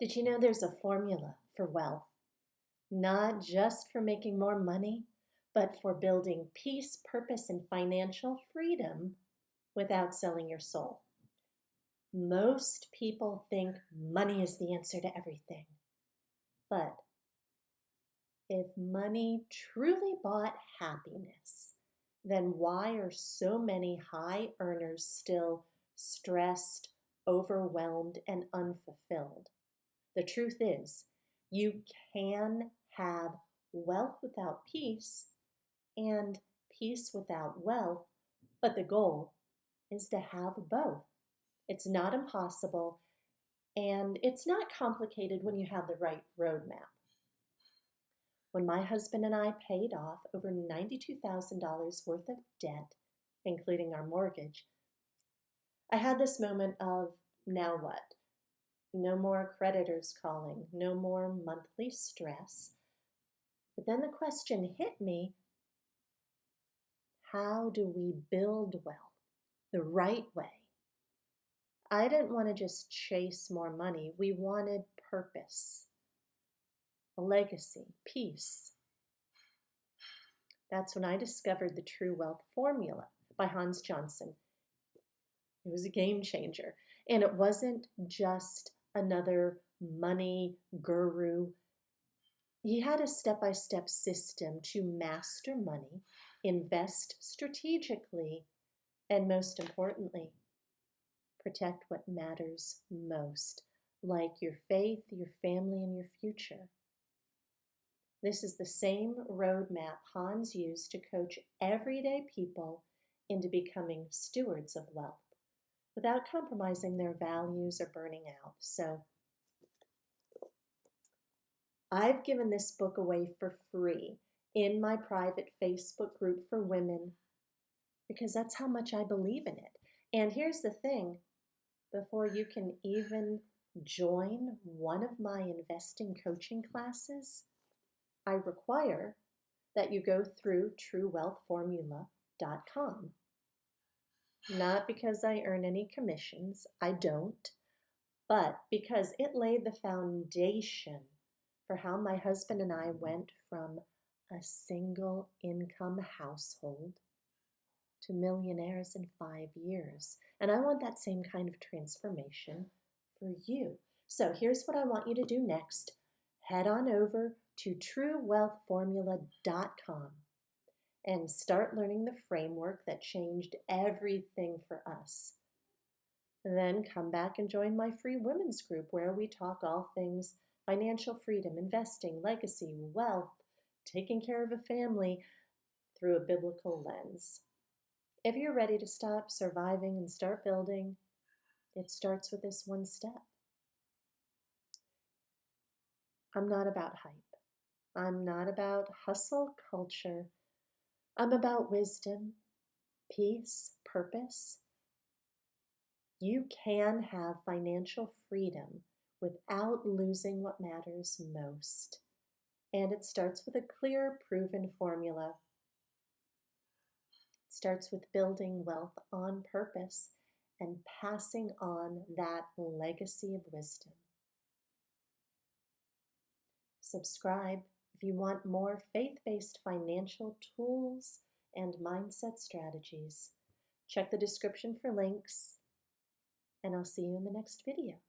Did you know there's a formula for wealth? Not just for making more money, but for building peace, purpose, and financial freedom without selling your soul. Most people think money is the answer to everything. But if money truly bought happiness, then why are so many high earners still stressed, overwhelmed, and unfulfilled? The truth is, you can have wealth without peace and peace without wealth, but the goal is to have both. It's not impossible, and it's not complicated when you have the right roadmap. When my husband and I paid off over $92,000 worth of debt, including our mortgage, I had this moment of, now what? No more creditors calling, no more monthly stress. But then the question hit me, how do we build wealth the right way? I didn't want to just chase more money. We wanted purpose, a legacy, peace. That's when I discovered the True Wealth Formula by Hans Johnson. It was a game changer. And it wasn't just another money guru. He had a step-by-step system to master money, invest strategically, and most importantly, protect what matters most, like your faith, your family, and your future. This is the same roadmap Hans used to coach everyday people into becoming stewards of wealth without compromising their values or burning out. So I've given this book away for free in my private Facebook group for women because that's how much I believe in it. And here's the thing, before you can even join one of my investing coaching classes, I require that you go through truewealthformula.com. Not because I earn any commissions, I don't, but because it laid the foundation for how my husband and I went from a single income household to millionaires in 5 years. And I want that same kind of transformation for you. So here's what I want you to do next. Head on over to truewealthformula.com and start learning the framework that changed everything for us. Then come back and join my free women's group where we talk all things financial freedom, investing, legacy, wealth, taking care of a family through a biblical lens. If you're ready to stop surviving and start building, it starts with this one step. I'm not about hype. I'm not about hustle culture. I'm about wisdom, peace, purpose. You can have financial freedom without losing what matters most. And it starts with a clear, proven formula. It starts with building wealth on purpose and passing on that legacy of wisdom. Subscribe if you want more faith-based financial tools and mindset strategies. Check the description for links, and I'll see you in the next video.